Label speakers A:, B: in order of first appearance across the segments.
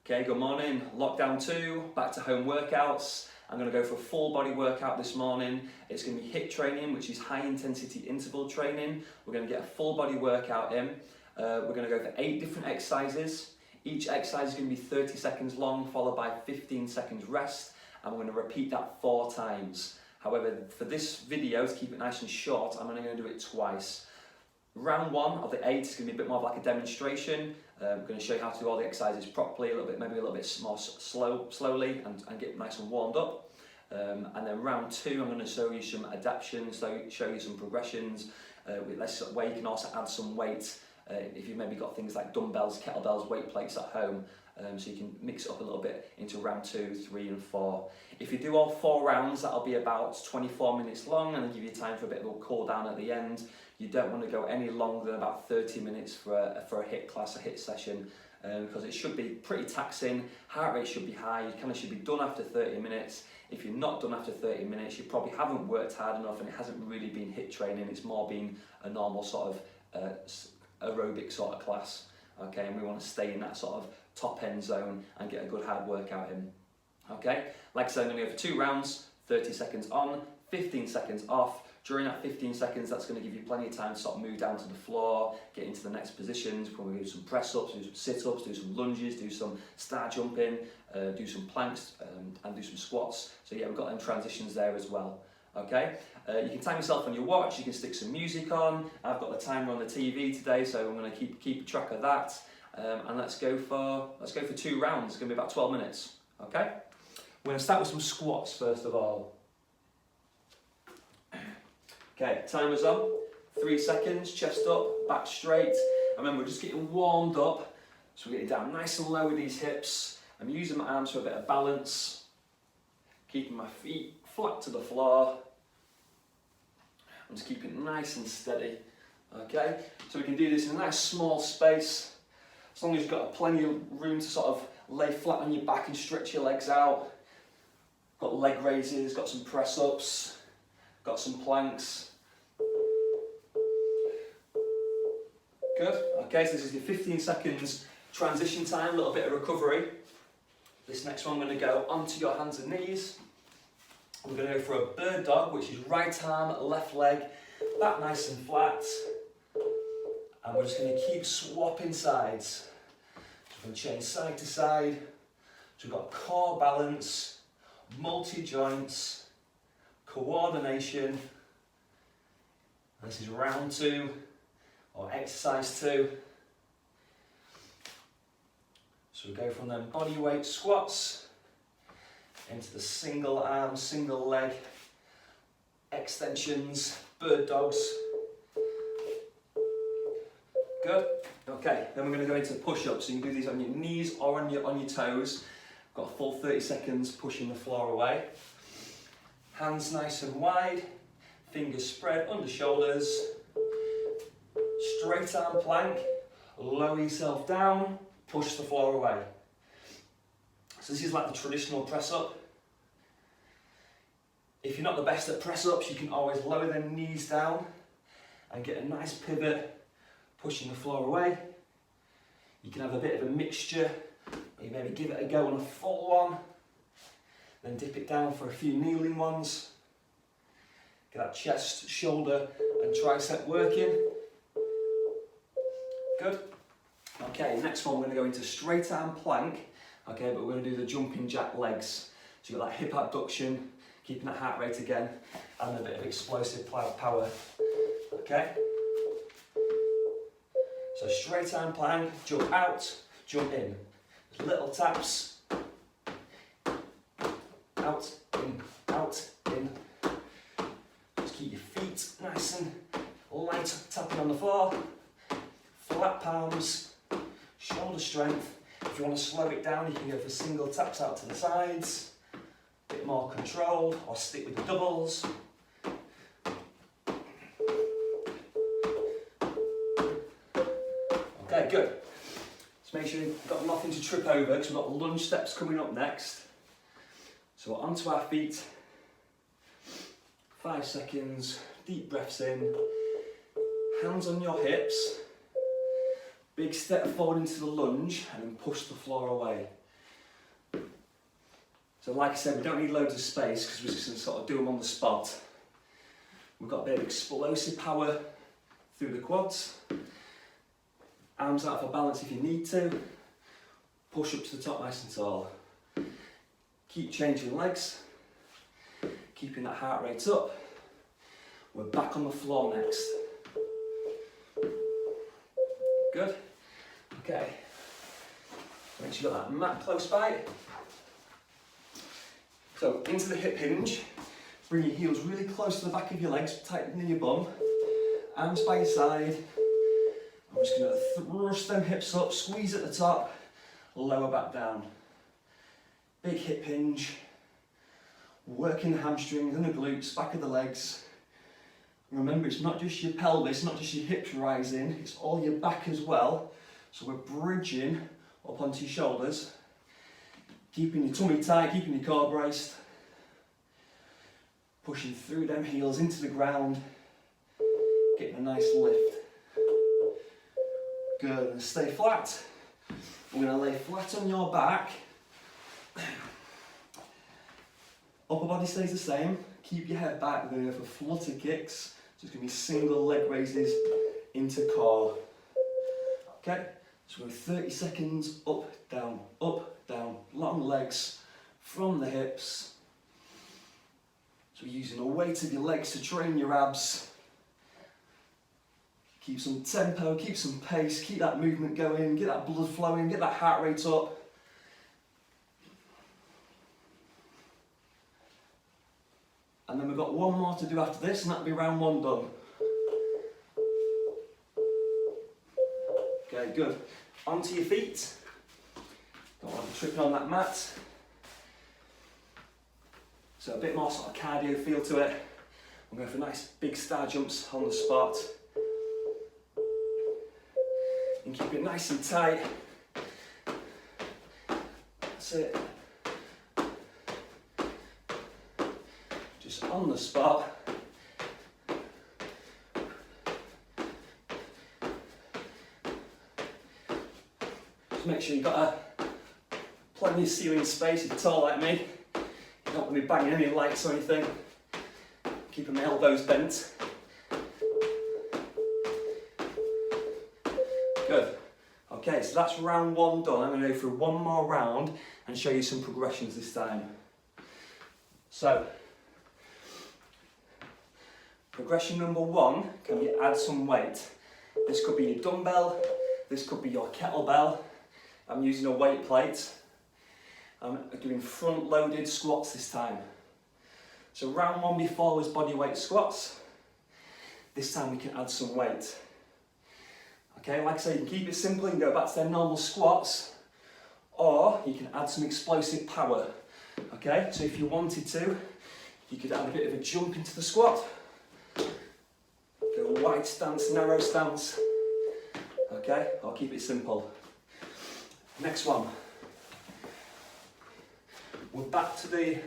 A: Okay, good morning. Lockdown 2, back to home workouts. I'm going to go for a full body workout this morning. It's going to be HiiT training, which is high intensity interval training. We're going to get a full body workout in. We're going to go for 8 different exercises. Each exercise is going to be 30 seconds long, followed by 15 seconds rest. And we're going to repeat that 4 times. However, for this video, to keep it nice and short, I'm only going to do it twice. Round 1 of the 8 is going to be a bit more of like a demonstration. I'm going to show you how to do all the exercises properly, maybe a little bit more slowly and get nice and warmed up. And then round 2, I'm going to show you some adaptations, show you some progressions, where you can also add some weight if you've maybe got things like dumbbells, kettlebells, weight plates at home. So you can mix it up a little bit into round 2, 3 and 4. If you do all 4 rounds, that'll be about 24 minutes long and then give you time for a bit of a cool down at the end. You don't want to go any longer than about 30 minutes for a HiiT class, a HiiT session, because it should be pretty taxing. Heart rate should be high, you kind of should be done after 30 minutes. If you're not done after 30 minutes, you probably haven't worked hard enough and it hasn't really been HiiT training, it's more been a normal sort of aerobic sort of class. Okay, and we want to stay in that sort of top end zone and get a good hard workout in. Okay, like I said, I'm going to go for 2 rounds, 30 seconds on, 15 seconds off. During that 15 seconds, that's going to give you plenty of time to sort of move down to the floor, get into the next positions, probably do some press-ups, do some sit-ups, do some lunges, do some star jumping, do some planks and do some squats. So yeah, we've got them transitions there as well. Okay, you can time yourself on your watch, you can stick some music on. I've got the timer on the TV today, so I'm going to keep track of that. And let's go for 2 rounds. It's going to be about 12 minutes. Okay, we're going to start with some squats first of all. Okay, timer's on. 3 seconds, chest up, back straight. And remember, we're just getting warmed up. So we're getting down nice and low with these hips. I'm using my arms for a bit of balance. Keeping my feet flat to the floor. I'm just keeping it nice and steady. Okay, so we can do this in a nice small space. As long as you've got plenty of room to sort of lay flat on your back and stretch your legs out. Got leg raises, got some press ups, got some planks. Good. Okay, so this is your 15 seconds transition time, a little bit of recovery. This next one, I'm going to go onto your hands and knees. We're going to go for a bird dog, which is right arm, left leg, back nice and flat. And we're just going to keep swapping sides. So we're going to change side to side. So we've got core balance, multi-joints, coordination. This is round 2, or exercise 2. So we go from them body weight squats into the single arm, single leg extensions, bird dogs. Good. Okay, then we're going to go into push-ups. So you can do these on your knees or on your toes. Got a full 30 seconds pushing the floor away. Hands nice and wide, fingers spread under shoulders. Straight arm plank, lower yourself down, push the floor away. So this is like the traditional press up. If you're not the best at press ups, you can always lower the knees down and get a nice pivot, pushing the floor away. You can have a bit of a mixture, you maybe give it a go on a full one, then dip it down for a few kneeling ones. Get that chest, shoulder and tricep working. Good. Okay, next one we're going to go into straight arm plank. Okay, but we're going to do the jumping jack legs. So you've got that hip abduction, keeping that heart rate again, and a bit of explosive power. Okay. So straight arm plank, jump out, jump in. Little taps. Out, in, out, in. Just keep your feet nice and light, tapping on the floor. Flat palms, shoulder strength. If you want to slow it down, you can go for single taps out to the sides. A bit more controlled, or stick with the doubles. Okay, good. Just make sure you've got nothing to trip over because we've got lunge steps coming up next. So we're onto our feet. 5 seconds, deep breaths in. Hands on your hips. Big step forward into the lunge and then push the floor away. So like I said, we don't need loads of space because we're just going to sort of do them on the spot. We've got a bit of explosive power through the quads. Arms out for balance if you need to. Push up to the top nice and tall. Keep changing legs. Keeping that heart rate up. We're back on the floor next. Good. Okay. Make sure you've got that mat close by. So into the hip hinge. Bring your heels really close to the back of your legs, tightening your bum. Arms by your side. I'm just going to thrust them hips up, squeeze at the top, lower back down. Big hip hinge. Working the hamstrings and the glutes, back of the legs. Remember, it's not just your pelvis, not just your hips rising, it's all your back as well. So we're bridging up onto your shoulders, keeping your tummy tight, keeping your core braced. Pushing through them heels into the ground, getting a nice lift. Good, and stay flat. We're going to lay flat on your back. Upper body stays the same. Keep your head back. We're going to go for flutter kicks. So it's going to be single leg raises into core. Okay, so we're 30 seconds up, down, long legs from the hips. So we're using the weight of your legs to train your abs. Keep some tempo, keep some pace, keep that movement going, get that blood flowing, get that heart rate up. And then we've got one more to do after this, and that'll be round one done. Okay, good. Onto your feet. Don't want to be tripping on that mat. So a bit more sort of cardio feel to it. I'm going for nice big star jumps on the spot. And keep it nice and tight. That's it. Just on the spot. Just make sure you've got plenty of ceiling space if you're tall like me. You don't want to be banging any lights or anything. Keeping my elbows bent. Good. Okay, so that's round one done. I'm going to go through one more round and show you some progressions this time. So, progression number one can be add some weight. This could be your dumbbell, this could be your kettlebell. I'm using a weight plate. I'm doing front loaded squats this time. So round one before was body weight squats. This time we can add some weight. Okay, like I say, you can keep it simple, you can go back to their normal squats, or you can add some explosive power. Okay, so if you wanted to, you could add a bit of a jump into the squat. Go wide stance, narrow stance. Okay, I'll keep it simple. Next one. We're back to the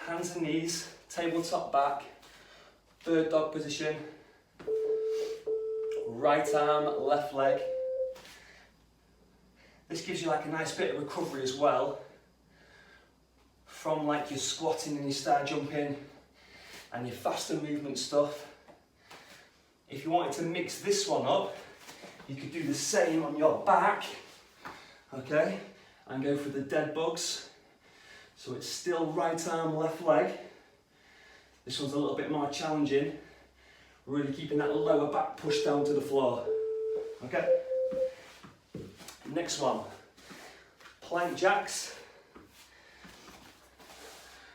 A: hands and knees, tabletop back, bird dog position. Right arm, left leg. This gives you like a nice bit of recovery as well from like your squatting and your star jumping and your faster movement stuff. If you wanted to mix this one up, you could do the same on your back, okay, and go for the dead bugs. So it's still right arm, left leg. This one's a little bit more challenging. Really keeping that lower back pushed down to the floor. Okay. Next one, plank jacks.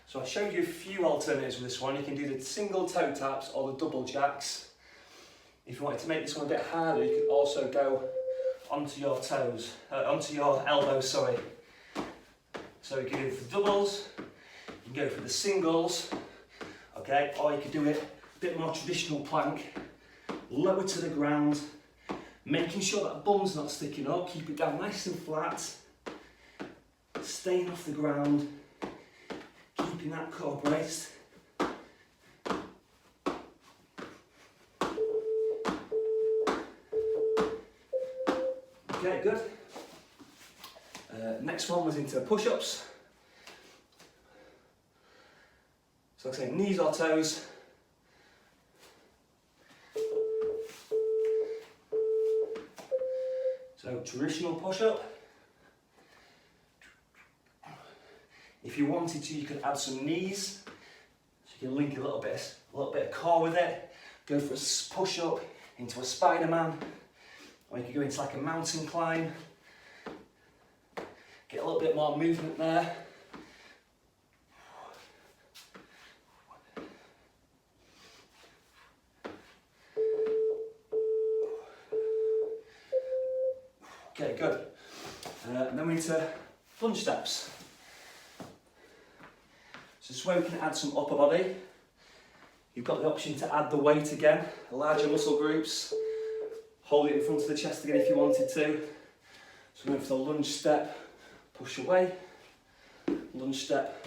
A: So I showed you a few alternatives with this one. You can do the single toe taps or the double jacks. If you wanted to make this one a bit harder, you could also go onto your toes, onto your elbows, sorry. So you can go for the doubles, you can go for the singles, okay, or you could do it bit more traditional plank, lower to the ground, making sure that bum's not sticking up, keep it down nice and flat, staying off the ground, keeping that core braced. Okay, good. Next one was into push-ups. So like I say, knees or toes. So traditional push-up. If you wanted to, you could add some knees. So you can link a little bit of core with it. Go for a push-up into a Spider-Man. Or you could go into like a mountain climb. Get a little bit more movement there. Okay, good. And then we're into lunge steps. So this is where we can add some upper body. You've got the option to add the weight again, larger muscle groups. Hold it in front of the chest again if you wanted to. So we're going for the lunge step, push away, lunge step,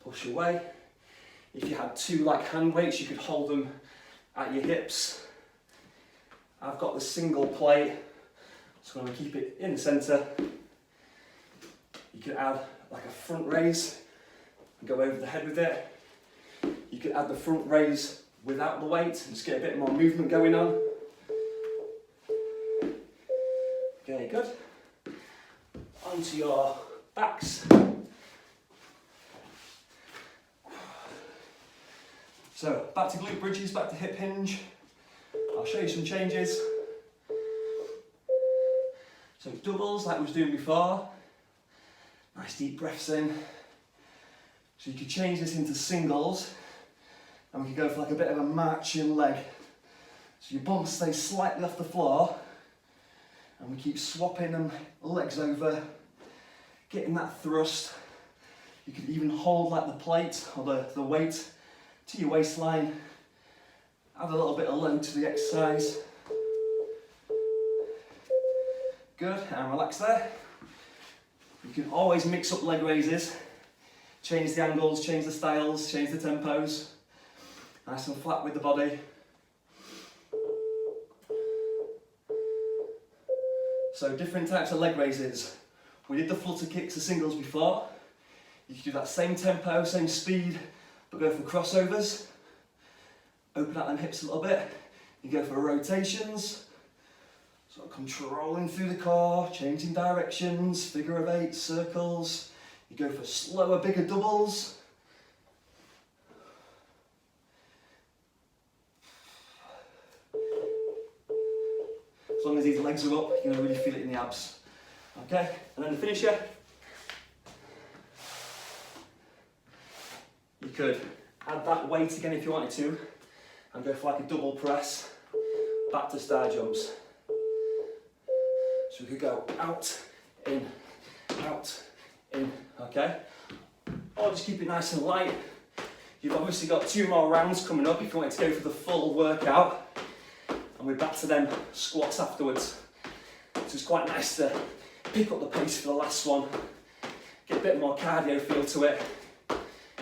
A: push away. If you had two like hand weights, you could hold them at your hips. I've got the single plate, so I'm going to keep it in the centre. You could add like a front raise and go over the head with it. You could add the front raise without the weight and just get a bit more movement going on. Okay, good. Onto your backs. So back to glute bridges, back to hip hinge. I'll show you some changes. So doubles like we was doing before. Nice deep breaths in. So you could change this into singles and we could go for like a bit of a marching leg. So your bum stays slightly off the floor and we keep swapping them legs over, getting that thrust. You could even hold like the plate or the weight to your waistline. Add a little bit of load to the exercise. Good, and relax there. You can always mix up leg raises, change the angles, change the styles, change the tempos. Nice and flat with the body. So different types of leg raises. We did the flutter kicks, the singles before. You can do that same tempo, same speed, but go for crossovers. Open out them hips a little bit. You go for rotations. So controlling through the core, changing directions, figure of eight, circles. You go for slower, bigger doubles. As long as these legs are up, you're going to really feel it in the abs. Okay, and then the finisher. You could add that weight again if you wanted to, and go for like a double press, back to star jumps. So we could go out, in, okay? Or just keep it nice and light. You've obviously got 2 more rounds coming up if you wanted to go for the full workout. And we're back to them squats afterwards. So it's quite nice to pick up the pace for the last one. Get a bit more cardio feel to it.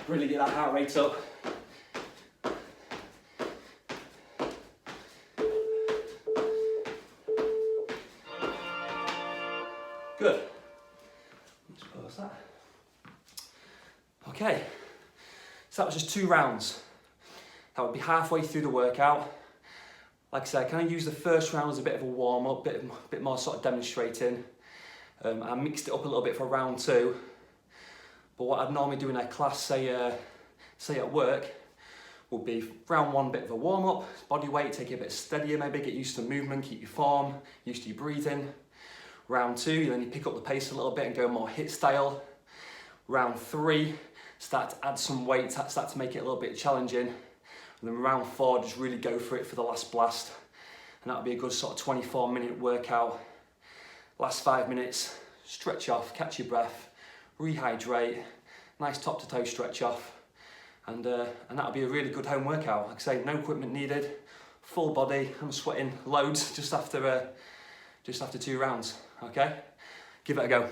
A: Really get that heart rate up. Good. Let's pause that. Okay, so that was just 2 rounds. That would be halfway through the workout. Like I said, I kind of used the first round as a bit of a warm-up, bit more sort of demonstrating. I mixed it up a little bit for round 2. But what I'd normally do in a class, say at work, would be round 1, bit of a warm-up, body weight, take it a bit steadier maybe, get used to movement, keep your form, used to your breathing. Round 2, then you pick up the pace a little bit and go more HiiT style. Round 3, start to add some weight, start to make it a little bit challenging. And then round 4, just really go for it for the last blast. And that'll be a good sort of 24-minute workout. Last 5 minutes, stretch off, catch your breath, rehydrate, nice top to toe stretch off. And that'll be a really good home workout. Like I say, no equipment needed, full body. I'm sweating loads just after 2 rounds, okay? Give it a go.